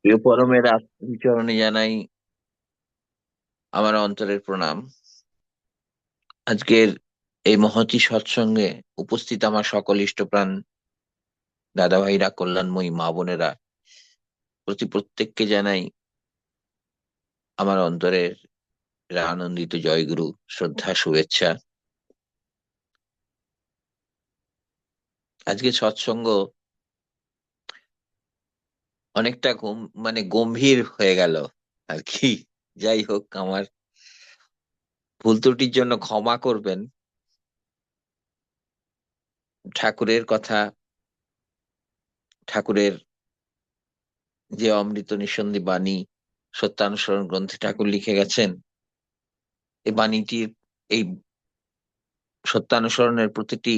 প্রিয় পরমের চরণে জানাই আমার অন্তরের প্রণাম। আজকের এই মহতী সৎসঙ্গে উপস্থিত আমার সকল ইষ্টপ্রাণ দাদা ভাইরা, কল্যাণময়ী মা বোনেরা, প্রত্যেককে জানাই আমার অন্তরের আনন্দিত জয়গুরু, শ্রদ্ধা, শুভেচ্ছা। আজকে সৎসঙ্গ অনেকটা গম্ভীর হয়ে গেল আর কি। যাই হোক, আমার ভুল ত্রুটির জন্য ক্ষমা করবেন। ঠাকুরের কথা, ঠাকুরের যে অমৃত নিঃসন্দি বাণী সত্যানুসরণ গ্রন্থে ঠাকুর লিখে গেছেন, এই বাণীটির, এই সত্যানুসরণের প্রতিটি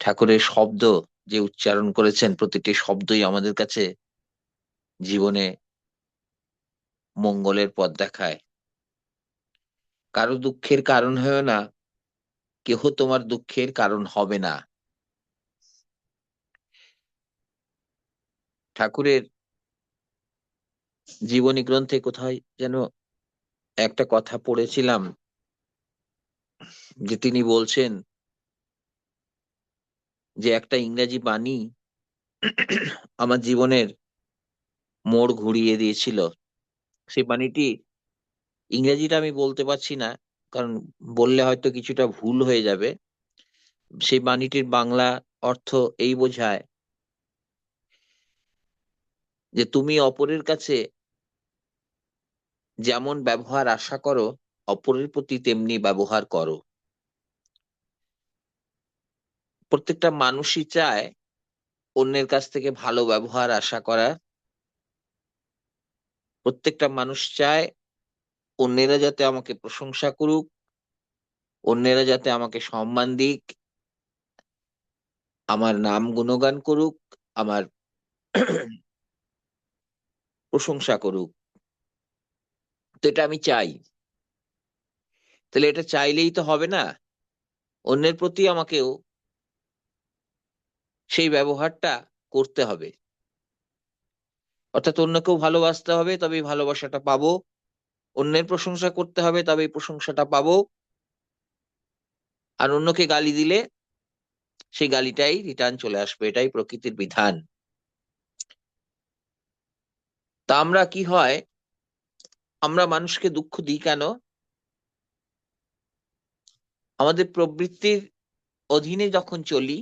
ঠাকুরের শব্দ যে উচ্চারণ করেছেন, প্রতিটি শব্দই আমাদের কাছে জীবনে মঙ্গলের পথ দেখায়। কারো দুঃখের কারণ হয় না, কেহ তোমার দুঃখের কারণ হবে না। ঠাকুরের জীবনী গ্রন্থে কোথায় যেন একটা কথা পড়েছিলাম, যে তিনি বলছেন যে একটা ইংরেজি বাণী আমার জীবনের মোড় ঘুরিয়ে দিয়েছিল। সেই বাণীটি, ইংরেজিটা আমি বলতে পারছি না, কারণ বললে হয়তো কিছুটা ভুল হয়ে যাবে। সেই বাণীটির বাংলা অর্থ এই বোঝায় যে তুমি অপরের কাছে যেমন ব্যবহার আশা করো, অপরের প্রতি তেমনি ব্যবহার করো। প্রত্যেকটা মানুষই চায় অন্যের কাছ থেকে ভালো ব্যবহার আশা করা। প্রত্যেকটা মানুষ চায় অন্যেরা যাতে আমাকে প্রশংসা করুক, অন্যেরা যাতে আমাকে সম্মান দিক, আমার নাম গুণগান করুক, আমার প্রশংসা করুক। তো এটা আমি চাই। তাহলে এটা চাইলেই তো হবে না, অন্যের প্রতি আমাকেও সেই ব্যবহারটা করতে হবে। অর্থাৎ অন্যকেও ভালোবাসতে হবে, তবেই ভালোবাসাটা পাবো। অন্যের প্রশংসা করতে হবে, তবেই প্রশংসাটা পাবো। আর অন্যকে গালি দিলে সেই গালিটাই রিটার্ন চলে আসবে, এটাই প্রকৃতির বিধান। তা আমরা কি হয়, আমরা মানুষকে দুঃখ দিই কেন? আমাদের প্রবৃত্তির অধীনে যখন চলি,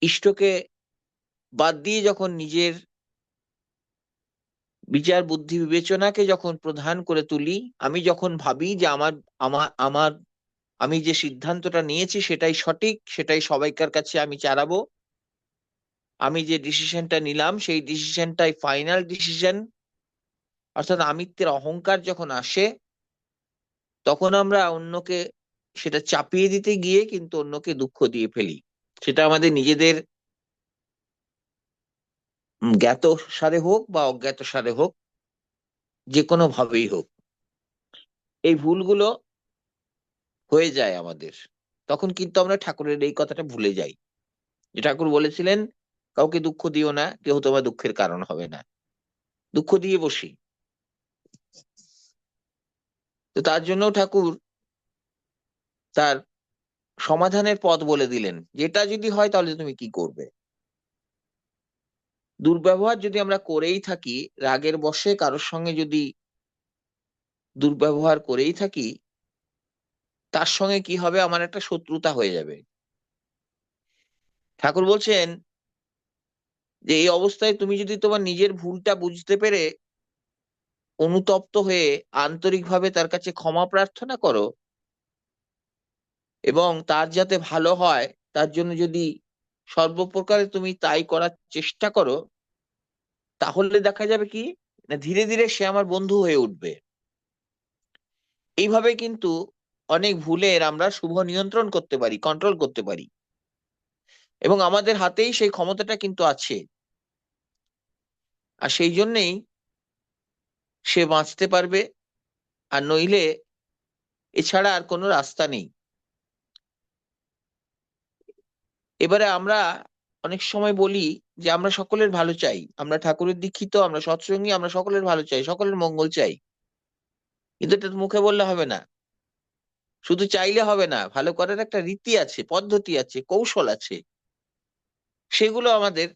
ইষ্টকে বাদ দিয়ে যখন নিজের বিচার বুদ্ধি বিবেচনাকে যখন প্রধান করে তুলি, আমি যখন ভাবি যে আমার আমার আমার আমি যে সিদ্ধান্তটা নিয়েছি সেটাই সঠিক, সেটাই সবাইকার কাছে আমি চালাবো, আমি যে ডিসিশনটা নিলাম সেই ডিসিশনটাই ফাইনাল ডিসিশন, অর্থাৎ আমিত্বের অহংকার যখন আসে, তখন আমরা অন্যকে সেটা চাপিয়ে দিতে গিয়ে কিন্তু অন্যকে দুঃখ দিয়ে ফেলি। সেটা আমাদের নিজেদের জ্ঞাত সারে হোক বা অজ্ঞাত সারে হোক, যে কোনো ভাবেই হোক, এই ভুলগুলো হয়ে যায় আমাদের। তখন কিন্তু আমরা ঠাকুরের এই কথাটা ভুলে যাই, যে ঠাকুর বলেছিলেন কাউকে দুঃখ দিও না, কেউ তোমার দুঃখের কারণ হবে না। দুঃখ দিয়ে বসি। তো তার জন্য ঠাকুর তার সমাধানের পথ বলে দিলেন, যেটা যদি হয় তাহলে তুমি কি করবে। দুর্ব্যবহার যদি আমরা করেই থাকি, রাগের বশে কারোর সঙ্গে যদি দুর্ব্যবহার করেই থাকি, তার সঙ্গে কি হবে, আমার একটা শত্রুতা হয়ে যাবে। ঠাকুর বলছেন যে এই অবস্থায় তুমি যদি তোমার নিজের ভুলটা বুঝতে পেরে অনুতপ্ত হয়ে আন্তরিকভাবে তার কাছে ক্ষমা প্রার্থনা করো, এবং তার যাতে ভালো হয় তার জন্য যদি সর্বপ্রকারে তুমি তাই করার চেষ্টা করো, তাহলে দেখা যাবে কি, না ধীরে ধীরে সে আমার বন্ধু হয়ে উঠবে। এইভাবে কিন্তু অনেক ভুলের আমরা শুভ নিয়ন্ত্রণ করতে পারি, কন্ট্রোল করতে পারি, এবং আমাদের হাতেই সেই ক্ষমতাটা কিন্তু আছে। আর সেই জন্যেই সে বাঁচতে পারবে, আর নইলে এছাড়া আর কোনো রাস্তা নেই। এবারে আমরা অনেক সময় বলি যে আমরা সকলের ভালো চাই, আমরা ঠাকুরের দীক্ষিত, আমরা সৎসঙ্গী, আমরা সকলের ভালো চাই, সকলের মঙ্গল চাই। কিন্তু এটা তো মুখে বললে হবে না, শুধু চাইলে হবে না, ভালো করার একটা রীতি আছে, পদ্ধতি আছে, কৌশল আছে, সেগুলো আমাদের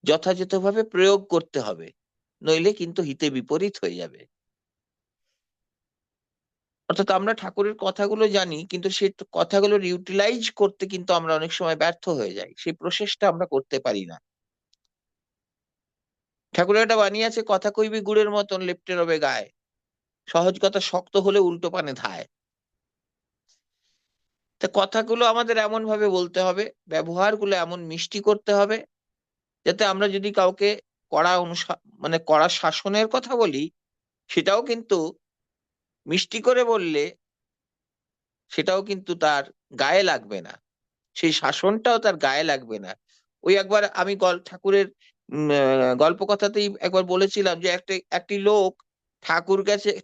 যথাযথভাবে প্রয়োগ করতে হবে, নইলে কিন্তু হিতে বিপরীত হয়ে যাবে। অর্থাৎ আমরা ঠাকুরের কথাগুলো জানি, কিন্তু সেই কথাগুলোর ইউটিলাইজ করতে কিন্তু আমরা অনেক সময় ব্যর্থ হয়ে যাই, সেই প্রসেসটা আমরা করতে পারি না। ঠাকুরের একটা বাণী আছে, কথা কইবি গুড়ের মতন লেপ্টে রবে গায়ে, সহজ কথা শক্ত হলে উল্টো পানে ধায়। তা কথাগুলো আমাদের এমন ভাবে বলতে হবে, ব্যবহারগুলো এমন মিষ্টি করতে হবে, যাতে আমরা যদি কাউকে মানে কড়া শাসনের কথা বলি, সেটাও কিন্তু মিষ্টি করে বললে সেটাও কিন্তু তার গায়ে লাগবে না, সেই শাসনটাও তার গায়ে লাগবে না। ওই একবার আমি ঠাকুরের গল্প কথাতেই একবার বলেছিলাম যে একটি লোক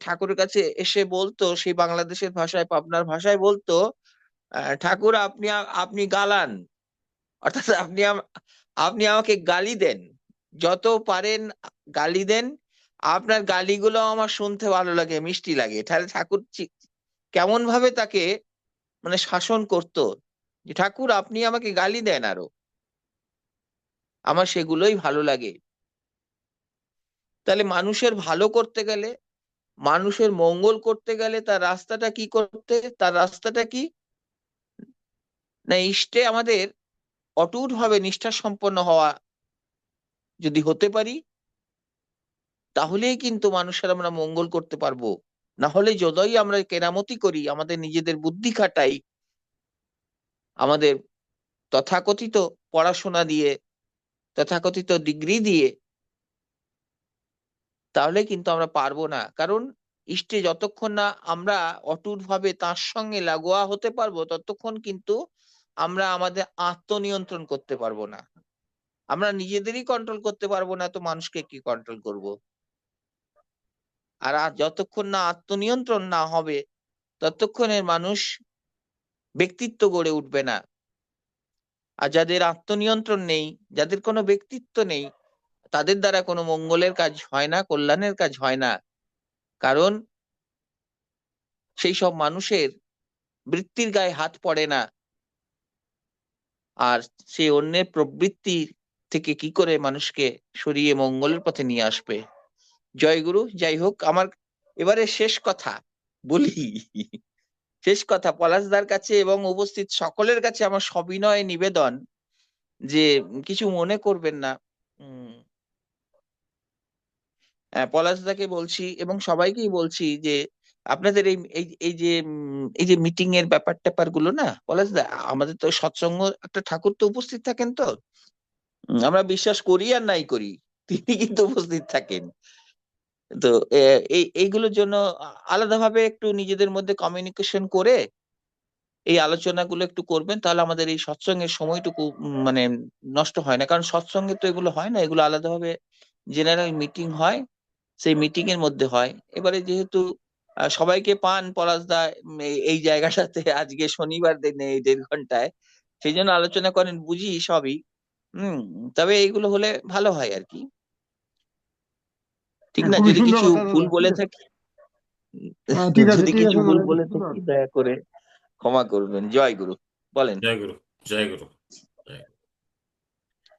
ঠাকুরের কাছে এসে বলতো, সেই বাংলাদেশের ভাষায়, পাবনার ভাষায় বলতো, ঠাকুর আপনি আপনি গালান, অর্থাৎ আপনি আমাকে গালি দেন, যত পারেন গালি দেন, আপনার গালিগুলো আমার শুনতে ভালো লাগে, মিষ্টি লাগে। তাহলে ঠাকুর কেমন ভাবে তাকে মানে শাসন করতো, যে ঠাকুর আপনি আমাকে গালি দেন আরো, আমার সেগুলোই ভালো লাগে। তাহলে মানুষের ভালো করতে গেলে, মানুষের মঙ্গল করতে গেলে তার রাস্তাটা কি না, ইষ্টে আমাদের অটুট ভাবে নিষ্ঠা সম্পন্ন হওয়া যদি হতে পারি, তাহলেই কিন্তু মানুষের আমরা মঙ্গল করতে পারবো। না হলে যতই আমরা কেরামতি করি, আমাদের নিজেদের বুদ্ধি খাটাই, আমাদের তথাকথিত পড়াশোনা দিয়ে, তথাকথিত ডিগ্রি দিয়ে, তাহলে কিন্তু আমরা পারবো না। কারণ ইষ্টে যতক্ষণ না আমরা অটুট ভাবে তার সঙ্গে লাগোয়া হতে পারবো, ততক্ষণ কিন্তু আমরা আমাদের আত্মনিয়ন্ত্রণ করতে পারবো না। আমরা নিজেদেরই কন্ট্রোল করতে পারবো না, তো মানুষকে কি কন্ট্রোল করব? আর যতক্ষণ না আত্মনিয়ন্ত্রণ না হবে, ততক্ষণের মানুষ ব্যক্তিত্ব গড়ে উঠবে না। আর যাদের আত্মনিয়ন্ত্রণ নেই, যাদের কোনো ব্যক্তিত্ব নেই, তাদের দ্বারা কোনো মঙ্গলের কাজ হয় না, কল্যাণের কাজ হয় না। কারণ সেই সব মানুষের বৃত্তির গায়ে হাত পড়ে না, আর সে অন্যের প্রবৃত্তি থেকে কি করে মানুষকে সরিয়ে মঙ্গলের পথে নিয়ে আসবে। জয় গুরু। যাই হোক, আমার এবারে শেষ কথা বলি, শেষ কথা পলাশদার কাছে এবং উপস্থিত সকলের কাছে আমার সবিনয় নিবেদন, যে কিছু মনে করবেন না। উম পলাশদাকে বলছি এবং সবাইকেই বলছি যে আপনাদের এই এই এই যে এই যে মিটিং এর ব্যাপার ট্যাপার গুলো না, পলাশদা, আমাদের তো সৎসঙ্গ একটা ঠাকুর তো উপস্থিত থাকেন, তো আমরা বিশ্বাস করি আর নাই করি, তিনি কিন্তু উপস্থিত থাকেন। তো এইগুলোর জন্য আলাদাভাবে একটু নিজেদের মধ্যে কমিউনিকেশন করে এই আলোচনাগুলো একটু করবেন, তাহলে আমাদের এই সৎসঙ্গের সময়টুকু মানে নষ্ট হয় না। কারণ সৎসঙ্গে তো এগুলো হয় না, এগুলো আলাদাভাবে জেনারেল মিটিং হয়, সেই মিটিং এর মধ্যে হয়। এবারে যেহেতু সবাইকে পান পলাশদা এই জায়গাটাতে আজকে শনিবার দিনে এই 1.5 ঘন্টায়, সেই জন্য আলোচনা করেন, বুঝি সবই। হম। তবে এইগুলো হলে ভালো হয় আর কি, ঠিক হ্যাঁ, না? খুবই যদি সুন্দর কিছু কথা ভুল দাদা, ঠিক বলে আছে। থাকি, ঠিক আছে, যদি ঠিক কিছু আছে ভুল দাদা, এটা বলে সুন্দর। থাকি, দয়া করে ক্ষমা করবেন। জয় গুরু। বলেন। জয় গুরু। জয় গুরু।